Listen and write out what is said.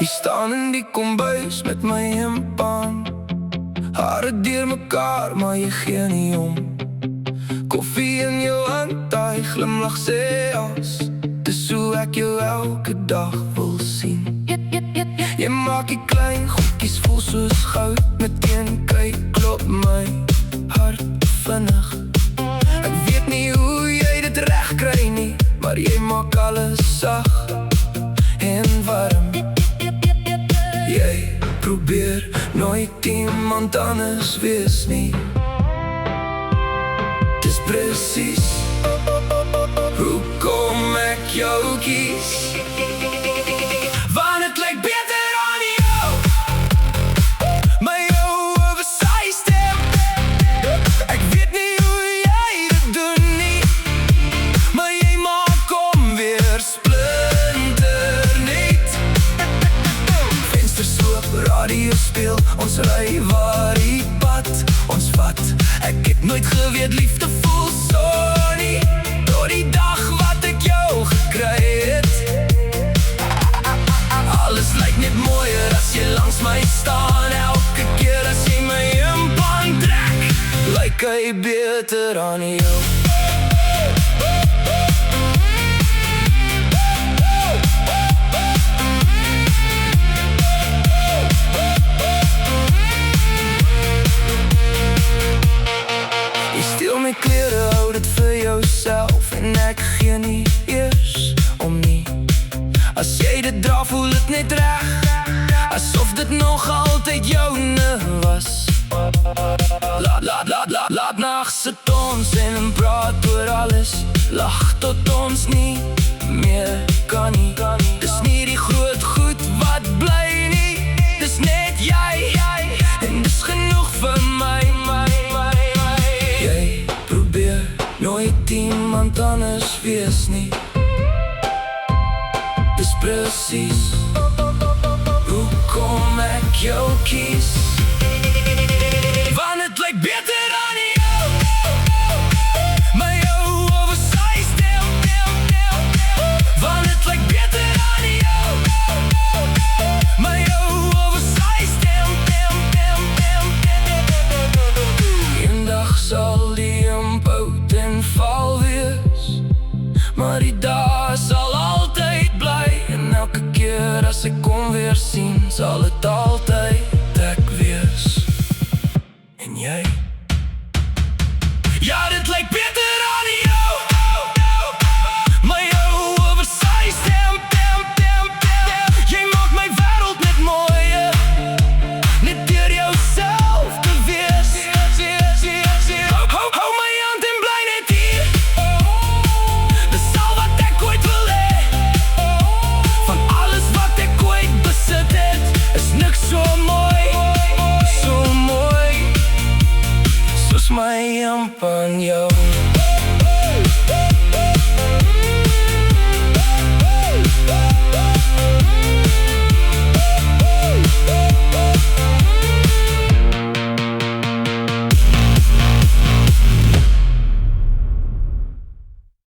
Jy staan in die kombuis met my hempaan, hare deur mekaar, maar jy gee nie om. Koffie in jou hand, hy glimlach sê as, dis hoe ek jou elke dag wil sien. Jy maak die klein goedkies voel soos goud, met een kyk klop my hart vinnig. Ek weet nie hoe jy dit reg kry nie, maar jy maak alles sag en warm. Jy probeer nooit iemand anders wees nie. Dis precies hoekom ek jou kies, want het lyk beter aan jou, my jou oversized hemp. Ek weet nie hoe jy dit doen nie, maar jy maak hom weer splinternuut. Vensters oop, radio speel, ons ry waar die pad ons vat. Ek het nooit geweet liefde voel so nie, tot die dag wat ek jou gekry het. Alles lyk net mooier as jy langs my staan, elke keer as jy my hempaan trek, lyk hy beter aan jou. My klere hou dit vir jouself en ek gee nie eers om nie. As jy dit dra voel dit net reg, asof dit nog altyd joune was. Laat nacht sit ons en praat oor alles, lach tot ons nie meer kan nie. Dis nie die groot goed wat bly nie, dis net jy, en dis genoeg vir my. Nooit iemand anders wees nie, dis precies hoekom ek jou kies, want het lyk beter aan jou, my jou oversized hemp. Want het lyk beter aan jou, my jou oversized hemp. Eendag sal die hemp val wees, maar die dag sal altyd bly, en elke keer as ek kom weer sien, sal het altyd ek wees. En jy? Ja, dit lyk beter